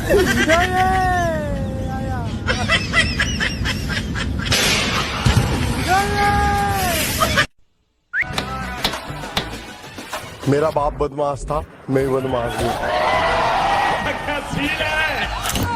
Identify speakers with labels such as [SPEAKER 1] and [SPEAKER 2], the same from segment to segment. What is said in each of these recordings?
[SPEAKER 1] मेरा बाप बदमाश था, मैं बदमाश हूँ।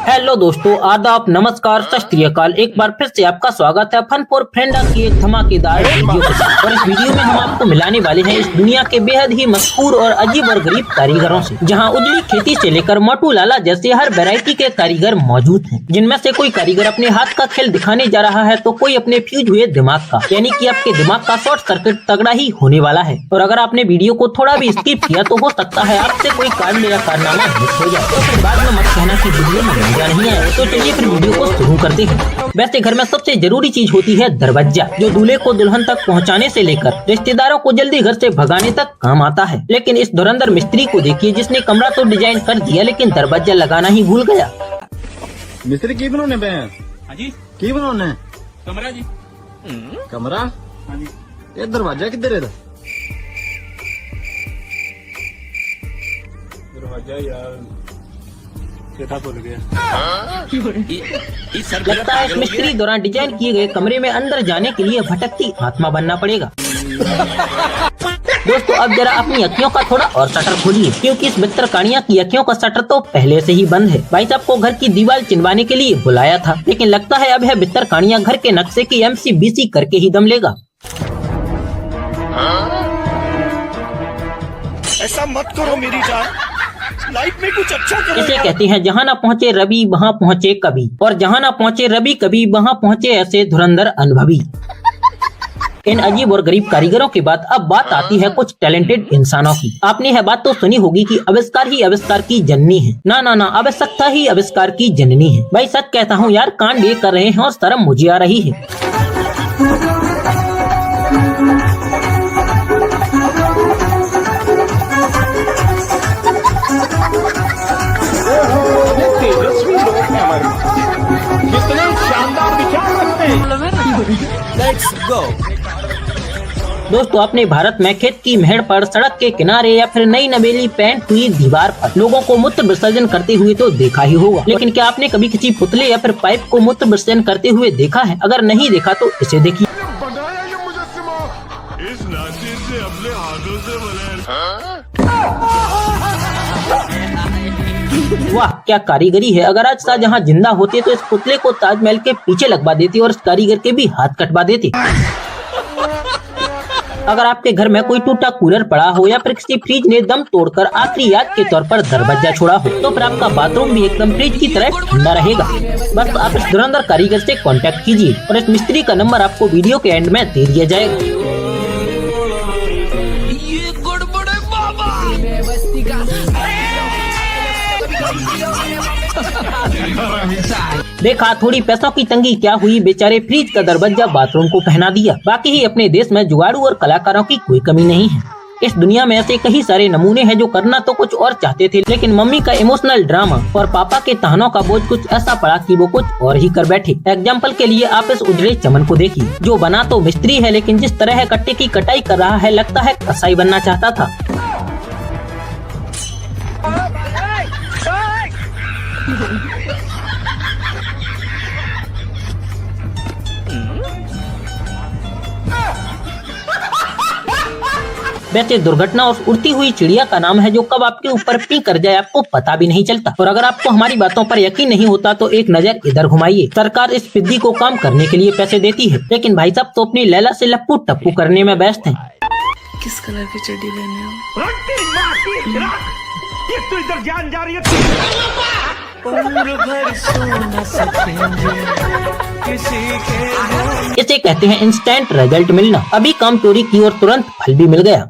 [SPEAKER 2] हेलो दोस्तों, आदाब, नमस्कार, सत श्री अकाल। एक बार फिर से आपका स्वागत है फन फॉर फ्रेंडा की एक धमाकेदार वीडियो के साथ। और इस वीडियो में हम आपको मिलाने वाले हैं इस दुनिया के बेहद ही मशहूर और अजीब और गरीब कारीगरों से, जहां उजली खेती से लेकर मोटू लाला जैसे हर वैरायटी के कारीगर मौजूद हैं। जिनमें से कोई कारीगर अपने हाथ का खेल दिखाने जा रहा है तो कोई अपने फ्यूज हुए दिमाग का, यानी कि आपके दिमाग का शॉर्ट सर्किट तगड़ा ही होने वाला है। और अगर आपने वीडियो को थोड़ा भी स्किप किया तो हो सकता है आपसे कोई कांड या कारनामा मिस हो जाए, तो फिर बाद में मत कहना कि वीडियो में मजा नहीं आया। तो चलिए फिर वीडियो को शुरू करते हैं। वैसे घर में सबसे जरूरी चीज होती है दरवाजा, जो दूल्हे को दुल्हन तक पहुंचाने से लेकर रिश्तेदारों को जल्दी घर से भगाने तक काम आता है। लेकिन इस धुरंधर मिस्त्री को देखिए, जिसने कमरा तो डिजाइन कर दिया लेकिन दरवाजा लगाना ही भूल गया।
[SPEAKER 3] मिस्त्री की बनाने पे हैं?
[SPEAKER 4] हाँ जी,
[SPEAKER 3] की बनाने?
[SPEAKER 4] कमरा जी।
[SPEAKER 3] कमरा?
[SPEAKER 4] हाँ जी।
[SPEAKER 3] ये दरवाजा किधर है?
[SPEAKER 4] दरवाजा यार भूल गया।
[SPEAKER 2] लगता है इस मिस्त्री दौरान डिजाइन किए गए कमरे में अंदर जाने के लिए भटकती आत्मा बनना पड़ेगा। दोस्तों अब जरा अपनी अखियों का थोड़ा और शटर खोलिए, क्योंकि इस बित्तरकानिया की अखियों का शटर तो पहले से ही बंद है। भाई साहब को घर की दीवार चिनवाने के लिए बुलाया था, लेकिन लगता है अब है बित्तरकानिया घर के नक्शे की MCBC करके ही दम लेगा।
[SPEAKER 5] ऐसा मत करो मेरी जान, लाइफ में कुछ अच्छा करो।
[SPEAKER 2] इसे कहते हैं जहाँ ना पहुँचे रवि वहाँ पहुँचे कवि, और जहाँ ना पहुँचे रवि कभी वहाँ पहुँचे ऐसे धुरंधर अनुभवी। इन अजीब और गरीब कारीगरों के बाद अब बात आती है कुछ टैलेंटेड इंसानों की। आपने यह बात तो सुनी होगी कि आविष्कार ही आविष्कार की जननी है। ना ना ना, आवश्यकता ही आविष्कार की जननी है। भाई सच कहता हूँ यार, कांड ये कर रहे हैं और शर्म मुझे आ रही है।
[SPEAKER 4] कितने शानदार विचार रखते हैं।
[SPEAKER 5] Let's go.
[SPEAKER 2] दोस्तों अपने भारत में खेत की मेड़ पर, सड़क के किनारे या फिर नई नवेली पेंट हुई दीवार पर लोगों को मूत्र विसर्जन करते हुए तो देखा ही होगा, लेकिन क्या आपने कभी किसी पुतले या फिर पाइप को मूत्र विसर्जन करते हुए देखा है? अगर नहीं देखा तो इसे देखिए।
[SPEAKER 5] इस नासिर से अपने हाथों से
[SPEAKER 2] वाह क्या कारीगरी है। अगर आज शाहजहां जिंदा होते तो इस पुतले को ताजमहल के पीछे लगवा देते और इस कारीगर के भी हाथ कटवा देते। अगर आपके घर में कोई टूटा कूलर पड़ा हो या फिर किसी फ्रिज ने दम तोड़कर आखिरी याद के तौर पर दरवाजा छोड़ा हो, तो फिर आपका बाथरूम भी एकदम फ्रिज की तरह ठंडा रहेगा। बस आप इस धुरंधर कारीगर से कांटेक्ट कीजिए और इस मिस्त्री का नंबर आपको वीडियो के एंड में दे दिया जाएगा। देखा थोड़ी पैसों की तंगी क्या हुई, बेचारे फ्रिज का दरवाजा बाथरूम को पहना दिया। बाकी ही अपने देश में जुगाड़ू और कलाकारों की कोई कमी नहीं है। इस दुनिया में ऐसे कई सारे नमूने हैं जो करना तो कुछ और चाहते थे, लेकिन मम्मी का इमोशनल ड्रामा और पापा के तानों का बोझ कुछ ऐसा पड़ा कि वो कुछ और ही कर बैठे। एग्जाम्पल के लिए आप इस उजड़े चमन को देखिए, जो बना तो मिस्त्री है लेकिन जिस तरह कट्टे की कटाई कर रहा है लगता है कसाई बनना चाहता था। वैसे दुर्घटना उस उड़ती हुई चिड़िया का नाम है जो कब आपके ऊपर पी कर जाए आपको पता भी नहीं चलता। और अगर आपको हमारी बातों पर यकीन नहीं होता तो एक नजर इधर घुमाइए। सरकार इस पिद्दी को काम करने के लिए पैसे देती है, लेकिन भाई साहब तो अपनी लैला से लप्पू टप्पू करने में व्यस्त हैं।
[SPEAKER 6] किस कलर की चड्डी लेने हो?
[SPEAKER 5] ये तो इधर जान जा रही है।
[SPEAKER 2] इसे कहते हैं इंस्टेंट रिजल्ट मिलना। अभी काम चोरी की और तुरंत फल भी मिल गया।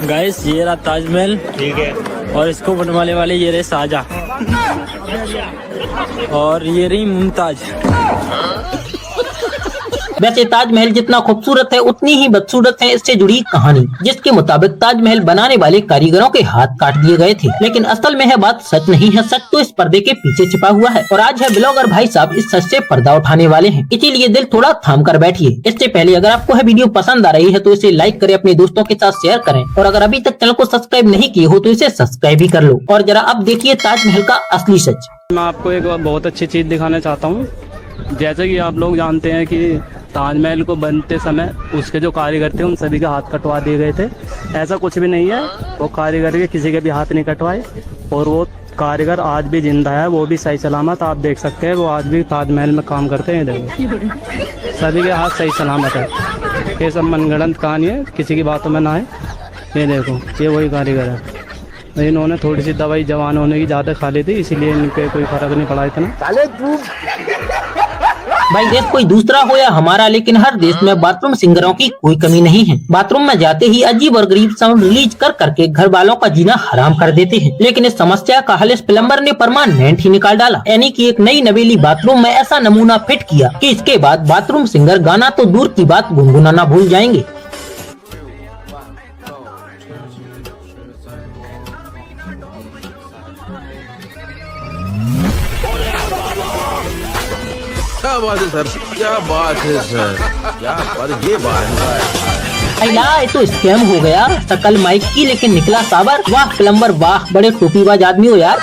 [SPEAKER 7] गाइस ये रहा ताजमहल, ठीक है, और इसको बनवाने वाले ये रहे शाहजहां और ये रही मुमताज।
[SPEAKER 2] वैसे ताजमहल जितना खूबसूरत है उतनी ही बदसूरत है इससे जुड़ी कहानी, जिसके मुताबिक ताजमहल बनाने वाले कारीगरों के हाथ काट दिए गए थे। लेकिन असल में है बात सच नहीं है, सच तो इस पर्दे के पीछे छिपा हुआ है। और आज है ब्लॉगर भाई साहब इस सच से पर्दा उठाने वाले हैं, इसीलिए दिल थोड़ा थाम कर बैठिए। इससे पहले अगर आपको है वीडियो पसंद आ रही है तो इसे लाइक करें, अपने दोस्तों के साथ शेयर करें, और अगर अभी तक चैनल को सब्सक्राइब नहीं किए हो तो इसे सब्सक्राइब भी कर लो। और जरा अब देखिए ताजमहल का असली सच।
[SPEAKER 7] मैं आपको एक बहुत अच्छी चीज़ दिखाना चाहता हूँ। जैसे कि आप लोग जानते हैं कि ताजमहल को बनते समय उसके जो कारीगर थे उन सभी के हाथ कटवा दिए गए थे। ऐसा कुछ भी नहीं है, वो कारीगर के किसी के भी हाथ नहीं कटवाए और वो कारीगर आज भी जिंदा है, वो भी सही सलामत। आप देख सकते हैं वो आज भी ताजमहल में काम करते हैं। देखो सभी के हाथ सही सलामत है। ये सब मनगढ़ंत कहानी है, किसी की बातों में ना है। ये देखो ये वही कारीगर है। इन्होंने थोड़ी सी दवाई जवान होने की ज़्यादा खा ली थी, इसीलिए इनके कोई फर्क नहीं पड़ा इतना।
[SPEAKER 2] भाई देश कोई दूसरा हो या हमारा, लेकिन हर देश में बाथरूम सिंगरों की कोई कमी नहीं है। बाथरूम में जाते ही अजीब और गरीब साउंड रिलीज कर करके घर वालों का जीना हराम कर देते हैं। लेकिन इस समस्या का हल इस प्लम्बर ने परमानेंट ही निकाल डाला, यानी कि एक नई नवेली बाथरूम में ऐसा नमूना फिट किया कि इसके बाद बाथरूम सिंगर गाना तो दूर की बात गुनगुनाना भूल जाएंगे।
[SPEAKER 8] क्या बात है सर, क्या बात है सर, क्या बात, ये बात है।
[SPEAKER 2] ये तो स्कैम हो गया। शकल माइक की लेकिन निकला साबर। वाह प्लम्बर वाह, बड़े टोपीबाज आदमी हो यार।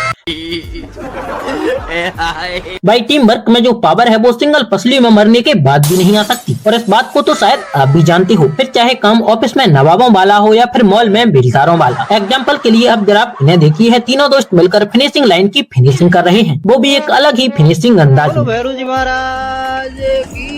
[SPEAKER 2] भाई टीम वर्क में जो पावर है वो सिंगल पसली में मरने के बाद भी नहीं आ सकती, और इस बात को तो शायद आप भी जानते हो। फिर चाहे काम ऑफिस में नवाबों वाला हो या फिर मॉल में बिल्डारों वाला। एग्जाम्पल के लिए अब जरा आप इन्हें देखिए, है तीनों दोस्त मिलकर फिनिशिंग लाइन की फिनिशिंग कर रहे हैं, वो भी एक अलग ही फिनिशिंग अंदाज में।
[SPEAKER 3] भैरू जी महाराज की।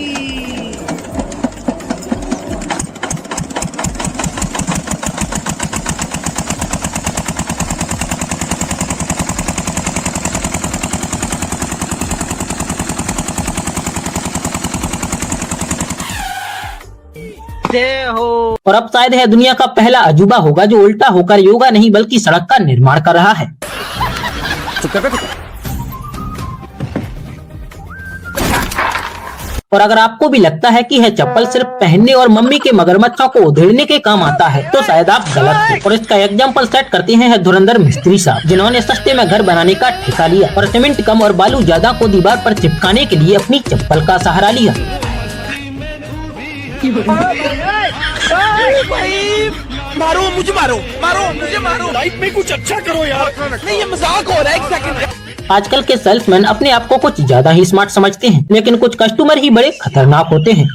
[SPEAKER 2] और अब शायद है दुनिया का पहला अजूबा होगा जो उल्टा होकर योगा नहीं बल्कि सड़क का निर्माण कर रहा है। और अगर आपको भी लगता है कि है चप्पल सिर्फ पहनने और मम्मी के मगरमच्छों को उधेड़ने के काम आता है तो शायद आप गलत हैं। और इसका एग्जाम्पल सेट करते हैं धुरंधर मिस्त्री साहब, जिन्होंने सस्ते में घर बनाने का ठेका लिया और सीमेंट कम और बालू ज्यादा को दीवार पर चिपकाने के लिए अपनी चप्पल का सहारा लिया।
[SPEAKER 5] मारो मुझे, मारो मुझे, मारो लाइफ में कुछ अच्छा करो यार। नहीं ये मजाक हो रहा है, एक सेकंड।
[SPEAKER 2] आजकल के सेल्समैन अपने आप को कुछ ज्यादा ही स्मार्ट समझते हैं, लेकिन कुछ कस्टमर ही बड़े खतरनाक होते हैं।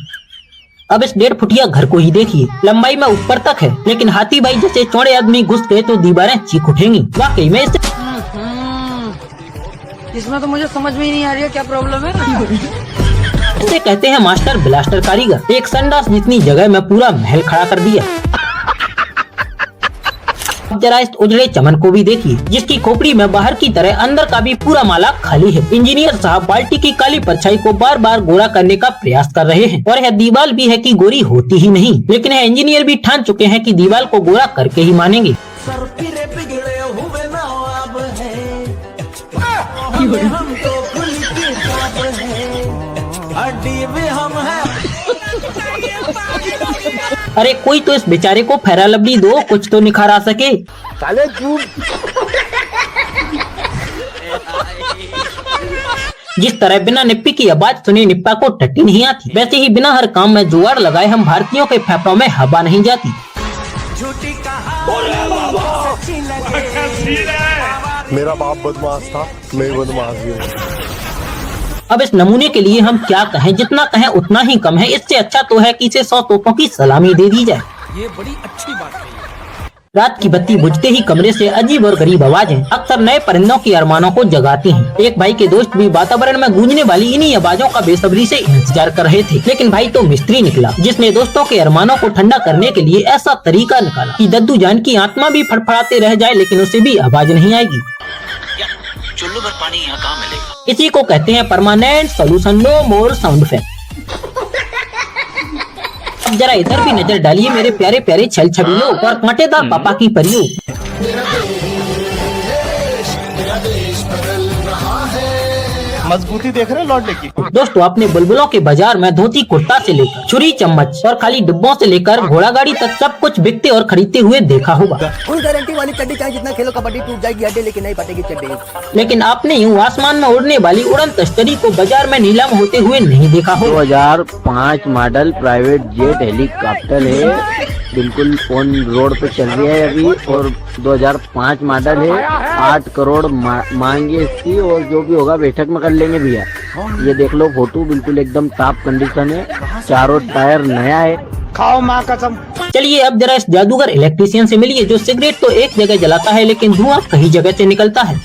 [SPEAKER 2] अब इस 1.5 फुटिया घर को ही देखिए, लंबाई में ऊपर तक है, लेकिन हाथी भाई जैसे चौड़े आदमी घुस गए तो दीवारें चीख उठेंगी। वाकई में
[SPEAKER 6] इसमें तो मुझे समझ में ही नहीं आ रही है क्या प्रॉब्लम है।
[SPEAKER 2] इसे कहते हैं मास्टर ब्लास्टर कारीगर। एक संडास जितनी जगह में पूरा महल खड़ा कर दिया। अब जरा इस उजड़े चमन को भी देखिए, जिसकी खोपड़ी में बाहर की तरह अंदर का भी पूरा माला खाली है। इंजीनियर साहब बाल्टी की काली परछाई को बार बार गोरा करने का प्रयास कर रहे हैं, और यह दीवार भी है कि गोरी होती ही नहीं, लेकिन यह इंजीनियर भी ठान चुके हैं कि दीवार को गोरा करके ही मानेंगे। अरे कोई तो इस बेचारे को फेरा लवली दो, कुछ तो निखार आ सके।
[SPEAKER 1] साले चुप।
[SPEAKER 2] जिस तरह बिना निप्पी की आवाज सुनी निप्पा को टट्टी नहीं आती, वैसे ही बिना हर काम में जुगाड़ लगाए हम भारतीयों के फेफड़ों में हवा नहीं जाती।
[SPEAKER 1] मेरा बाप बदमाश था, मैं बदमाश भी हूँ।
[SPEAKER 2] अब इस नमूने के लिए हम क्या कहें, जितना कहें उतना ही कम है। इससे अच्छा तो है कि इसे 100 तोपों की सलामी दे दी जाए।
[SPEAKER 5] ये बड़ी अच्छी बात है।
[SPEAKER 2] रात की बत्ती बुझते ही कमरे से अजीब और गरीब आवाजें अक्सर नए परिंदों की अरमानों को जगाती हैं। एक भाई के दोस्त भी वातावरण में गूंजने वाली इन्हीं आवाजों का बेसब्री से इंतजार कर रहे थे, लेकिन भाई तो मिस्त्री निकला, जिसने दोस्तों के अरमानों को ठंडा करने के लिए ऐसा तरीका निकाला कि दद्दू जान की आत्मा भी फड़फड़ाते रह जाए, लेकिन उसे भी आवाज नहीं आएगी।
[SPEAKER 9] चुल्लू भर पानी यहाँ कहाँ मिलेगा?
[SPEAKER 2] इसी को कहते हैं permanent solution, no more sound effect. अब जरा इधर भी नजर डालिए मेरे प्यारे प्यारे छल छबियों और कांटेदार पापा की परियों।
[SPEAKER 5] मजबूती देख रहे लौटने की।
[SPEAKER 2] दोस्तों अपने बुलबुलों के बाजार में धोती कुर्ता से लेकर छुरी चम्मच और खाली डिब्बों से लेकर घोड़ा गाड़ी तक सब कुछ बिकते और खरीदते हुए देखा होगा।
[SPEAKER 3] फुल गारंटी वाली चड्डी, चाहे जितना खेलो कबड्डी टूट जाएगी हड्डी, लेकिन नहीं फटेगी चड्डी।
[SPEAKER 2] लेकिन आपने यूँ आसमान में उड़ने वाली उड़न तश्तरी को बाजार में नीलाम होते हुए नहीं देखा होगा।
[SPEAKER 10] 2005 मॉडल प्राइवेट जेट हेलीकॉप्टर है, बिल्कुल ऑन रोड पे चल रही है अभी, और 2005 मॉडल है। 8 करोड़ मांगे इसकी, और जो भी होगा बैठक में कर लेंगे भैया। ये देख लो फोटो, बिल्कुल एकदम टॉप कंडीशन है, चारों टायर नया है।
[SPEAKER 5] खाओ माँ कसम।
[SPEAKER 2] चलिए अब जरा इस जादूगर इलेक्ट्रिशियन से मिलिए जो सिगरेट तो एक जगह जलाता है लेकिन धुआं कई जगह से निकलता है।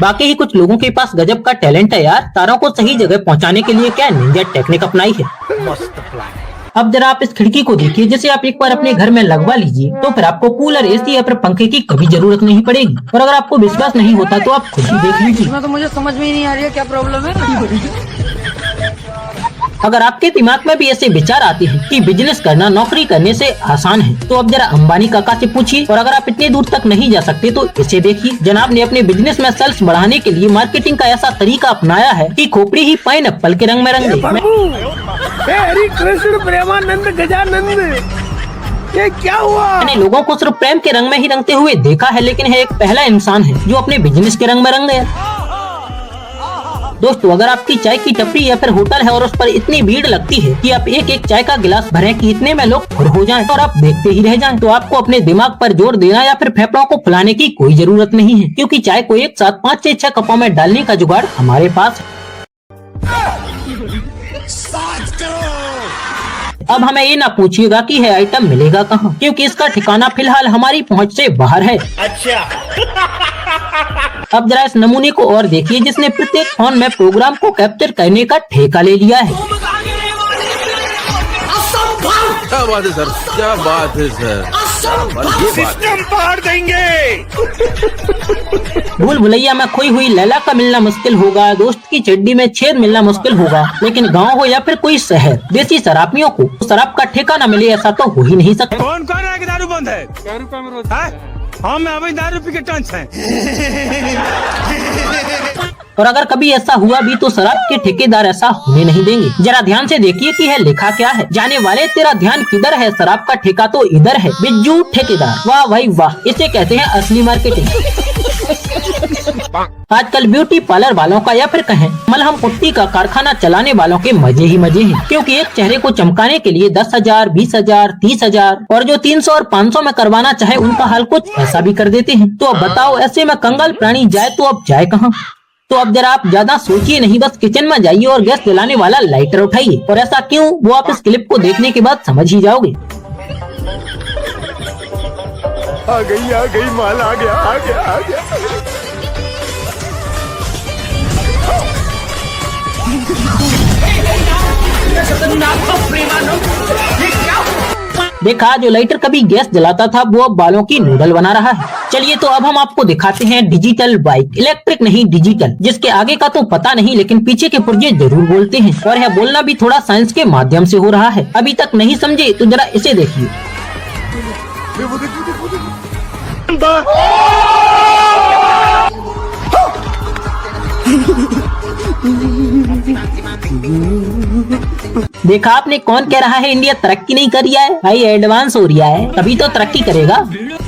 [SPEAKER 2] बाकी ही कुछ लोगों के पास गजब का टैलेंट है यार, तारों को सही जगह पहुंचाने के लिए क्या निंजा टेक्निक अपनाई है। अब जरा आप इस खिड़की को देखिए, जैसे आप एक बार अपने घर में लगवा लीजिए तो फिर आपको कूलर, एसी या फिर पंखे की कभी जरूरत नहीं पड़ेगी। और अगर आपको विश्वास नहीं होता तो आप खुद ही देख लीजिए।
[SPEAKER 6] इसमें तो मुझे समझ में ही नहीं आ रही है क्या प्रॉब्लम है।
[SPEAKER 2] अगर आपके दिमाग में भी ऐसे विचार आते हैं कि बिजनेस करना नौकरी करने से आसान है तो अब जरा अंबानी काका से पूछिए। और अगर आप इतने दूर तक नहीं जा सकते तो इसे देखिए, जनाब ने अपने बिजनेस में सेल्स बढ़ाने के लिए मार्केटिंग का ऐसा तरीका अपनाया है कि खोपड़ी ही पाइनएप्पल के रंग में रंग दे।
[SPEAKER 5] हरि कृष्ण प्रेमानंद गजानंद, ये क्या हुआ?
[SPEAKER 2] मैंने लोगों को सिर्फ प्रेम के रंग में ही रंगते हुए देखा है, लेकिन है एक पहला इंसान है जो अपने बिजनेस के रंग में रंग गया। दोस्तों अगर आपकी चाय की टपरी या फिर होटल है और उस पर इतनी भीड़ लगती है कि आप एक एक चाय का गिलास भरें कि इतने में लोग खुर हो जाएं और आप देखते ही रह जाएं, तो आपको अपने दिमाग पर जोर देना या फिर फेफड़ों को फुलाने की कोई जरूरत नहीं है, क्योंकि चाय को एक साथ 5 से 6 कपों में डालने का जुगाड़ हमारे पास है। अब हमें ये ना पूछिएगा कि है आइटम मिलेगा कहाँ, क्योंकि इसका ठिकाना फिलहाल हमारी पहुँच से बाहर है।
[SPEAKER 5] अच्छा।
[SPEAKER 2] अब जरा इस नमूने को और देखिए जिसने प्रत्येक फोन में प्रोग्राम को कैप्चर करने का ठेका ले लिया है।
[SPEAKER 8] क्या बात है सर, क्या बात है सर,
[SPEAKER 5] सिस्टम पार देंगे।
[SPEAKER 2] भूल भुलैया में खोई हुई लैला का मिलना मुश्किल होगा, दोस्त की चड्डी में छेद मिलना मुश्किल होगा, लेकिन गांव हो या फिर कोई शहर, देसी शराबियों को शराब का ठेका न मिले ऐसा तो हो ही नहीं सकता।
[SPEAKER 5] कौन कह रहा है कि दारू बंद है? दारू का विरोध है? हाँ, मैं अभी दारू पी के टंच है।
[SPEAKER 2] और अगर कभी ऐसा हुआ भी तो शराब के ठेकेदार ऐसा होने नहीं देंगे। जरा ध्यान से देखिए कि है लिखा क्या है। जाने वाले तेरा ध्यान किधर है, शराब का ठेका तो इधर है, बिज्जू ठेकेदार। वाह भाई वाह, इसे कहते हैं असली मार्केटिंग। आजकल ब्यूटी पार्लर वालों का या फिर कहें मलहम पुट्टी का कारखाना चलाने वालों के मजे ही मजे हैं, क्योंकि एक चेहरे को चमकाने के लिए 10,000, 20,000, 30,000 और जो 300 और 500 में करवाना चाहे उनका हाल कुछ ऐसा भी कर देते हैं। तो अब बताओ ऐसे में कंगाल प्राणी जाए तो अब जाए कहाँ? तो अब जरा आप ज्यादा सोचिए नहीं, बस किचन में जाइए और गैस जलाने वाला लाइटर उठाइए। और ऐसा क्यों, वो आप इस क्लिप को देखने के बाद समझ ही जाओगे।
[SPEAKER 1] आ गई माल आ गया।
[SPEAKER 2] देखा, जो लाइटर कभी गैस जलाता था वो अब बालों की नूडल बना रहा है। चलिए तो अब हम आपको दिखाते हैं डिजिटल बाइक, इलेक्ट्रिक नहीं डिजिटल, जिसके आगे का तो पता नहीं लेकिन पीछे के पुर्जे जरूर बोलते हैं। और यह बोलना भी थोड़ा साइंस के माध्यम से हो रहा है। अभी तक नहीं समझे तो जरा इसे देखिए। देखा आपने, कौन कह रहा है इंडिया तरक्की नहीं कर रहा है? भाई एडवांस हो रहा है, तभी तो तरक्की करेगा।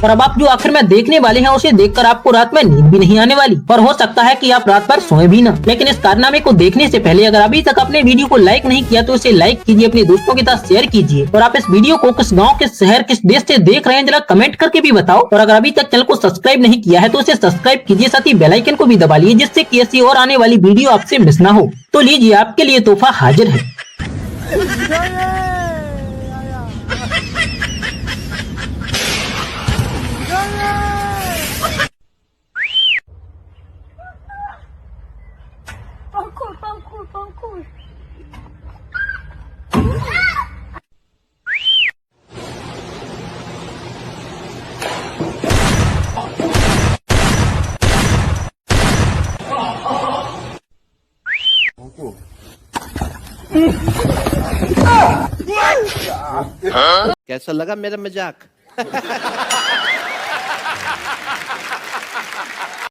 [SPEAKER 2] और अब आप जो आखिर में देखने वाले हैं उसे देखकर आपको रात में नींद भी नहीं आने वाली, और हो सकता है कि आप रात भर सोए भी ना। लेकिन इस कारनामे को देखने से पहले अगर अभी तक अपने वीडियो को लाइक नहीं किया तो इसे लाइक कीजिए, अपने दोस्तों के साथ शेयर कीजिए। और आप इस वीडियो को किस गाँव, किस शहर, किस देश से देख रहे हैं जरा कमेंट करके भी बताओ। और अगर अभी तक चैनल को सब्सक्राइब नहीं किया है तो इसे सब्सक्राइब कीजिए, साथ ही बेल आइकन को भी दबा लीजिए, जिससे कि ऐसी और आने वाली वीडियो आपसे मिस ना हो। तो लीजिए, आपके लिए तोहफा हाजिर है।
[SPEAKER 5] कैसा लगा मेरा मजाक?